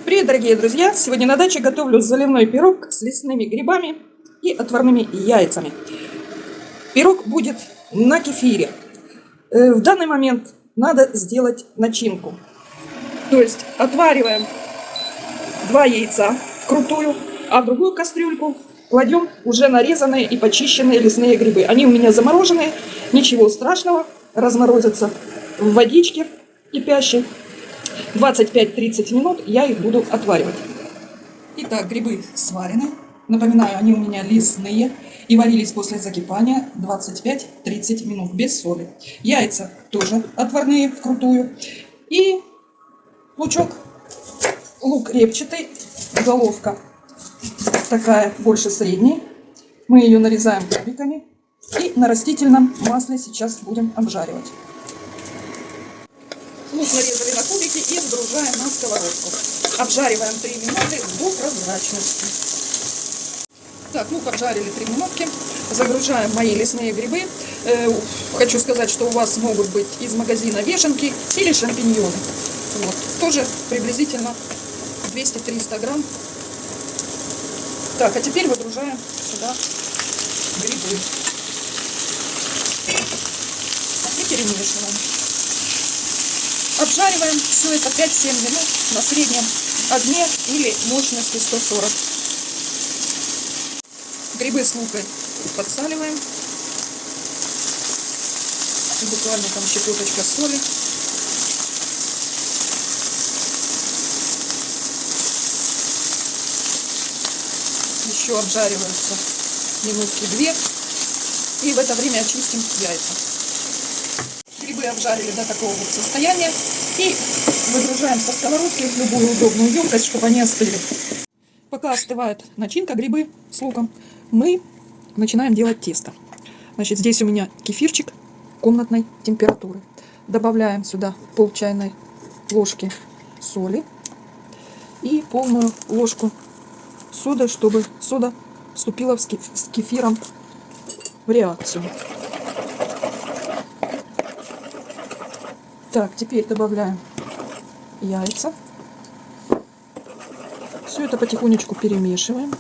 Привет, дорогие друзья! Сегодня на даче готовлю заливной пирог с лесными грибами и отварными яйцами. Пирог будет на кефире. В данный момент надо сделать начинку. То есть отвариваем 2 яйца вкрутую, а в другую кастрюльку кладем уже нарезанные и почищенные лесные грибы. Они у меня замороженные, ничего страшного, разморозятся в водичке кипящей. 25-30 минут я их буду отваривать. Итак, грибы сварены. Напоминаю, они у меня лесные и варились после закипания 25-30 минут без соли. Яйца тоже отварные вкрутую. И лучок, лук репчатый, головка такая больше средней. Мы ее нарезаем кубиками и на растительном масле сейчас будем обжаривать. Лук нарезали на кубики и сгружаем на сковородку. Обжариваем 3 минуты до прозрачности. Так, лук обжарили 3 минутки. Загружаем мои лесные грибы. Хочу сказать, что у вас могут быть из магазина вешенки или шампиньоны. Вот. Тоже приблизительно 200-300 грамм. Так, а теперь выгружаем сюда грибы. И перемешиваем. Обжариваем все это 5-7 минут на среднем огне или мощности 140. Грибы с лукой подсаливаем. Буквально там щепоточка соли. Еще обжариваются минутки 2. И в это время очистим яйца. Грибы обжарили до такого вот состояния. И выгружаем со сковородки в любую удобную емкость, чтобы они остыли. Пока остывает начинка, грибы с луком, мы начинаем делать тесто. Значит, здесь у меня кефирчик комнатной температуры. Добавляем сюда пол чайной ложки соли и полную ложку соды, чтобы сода вступила с кефиром в реакцию. Так, теперь добавляем яйца. Все это потихонечку перемешиваем.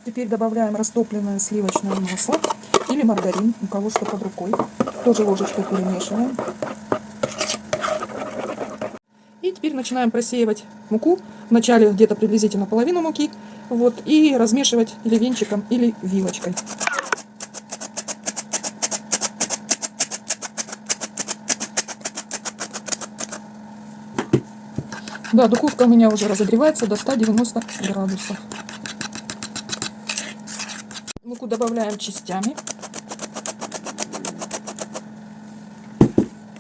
Теперь добавляем растопленное сливочное масло или маргарин, у кого что под рукой. Тоже ложечкой перемешиваем. И теперь начинаем просеивать муку. Вначале где-то приблизительно половину муки. Вот, и размешивать или венчиком, или вилочкой. Да, духовка у меня уже разогревается до 190 градусов. Муку добавляем частями.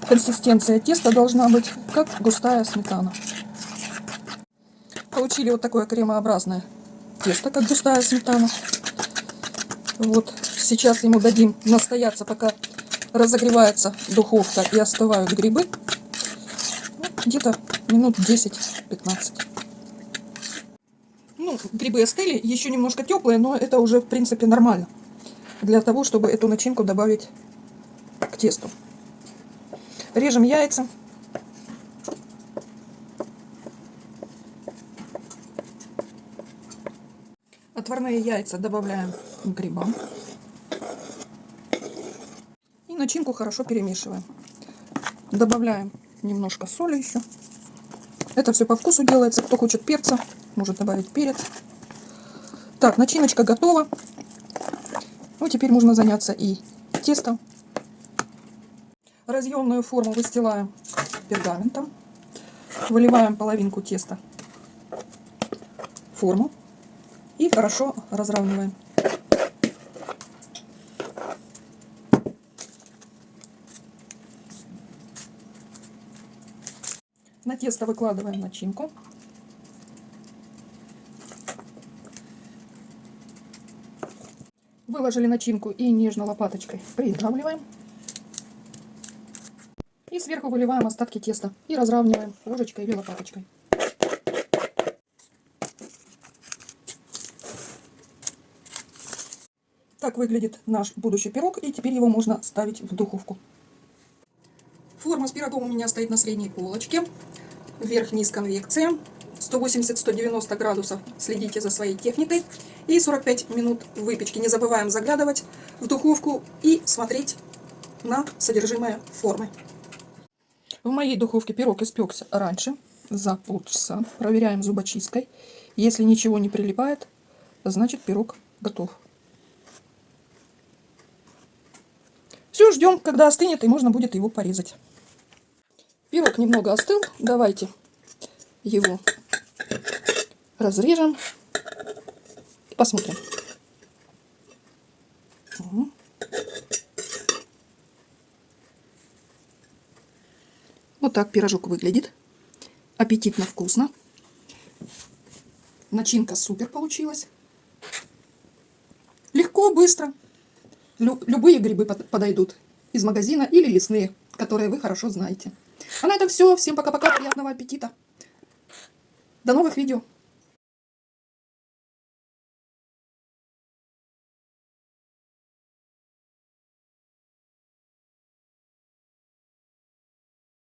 Консистенция теста должна быть как густая сметана. Получили вот такое кремообразное тесто, как густая сметана. Вот сейчас ему дадим настояться, пока разогревается духовка и остывают грибы. Где-то минут 10-15. Ну, грибы остыли, еще немножко теплые, но это уже в принципе нормально. Для того, чтобы эту начинку добавить к тесту. Режем яйца. Отварные яйца добавляем к грибам. И начинку хорошо перемешиваем. Добавляем немножко соли еще. Это все по вкусу делается. Кто хочет перца, может добавить перец. Так, начиночка готова. Ну, теперь можно заняться и тестом. Разъемную форму выстилаем пергаментом. Выливаем половинку теста в форму. И хорошо разравниваем. На тесто выкладываем начинку. Выложили начинку и нежно лопаточкой придавливаем. И сверху выливаем остатки теста и разравниваем ложечкой или лопаточкой. Так выглядит наш будущий пирог, и теперь его можно ставить в духовку. Форма с пирогом у меня стоит на средней полочке. Вверх-вниз конвекция. 180-190 градусов. Следите за своей техникой. И 45 минут выпечки. Не забываем заглядывать в духовку и смотреть на содержимое формы. В моей духовке пирог испекся раньше, за полчаса. Проверяем зубочисткой. Если ничего не прилипает, значит пирог готов. Все, ждем, когда остынет, и можно будет его порезать. Пирог немного остыл. Давайте его разрежем и посмотрим. Вот так пирожок выглядит. Аппетитно, вкусно. Начинка супер получилась. Легко, быстро. Любые грибы подойдут из магазина или лесные, которые вы хорошо знаете. А на этом все. Всем пока-пока. Приятного аппетита. До новых видео.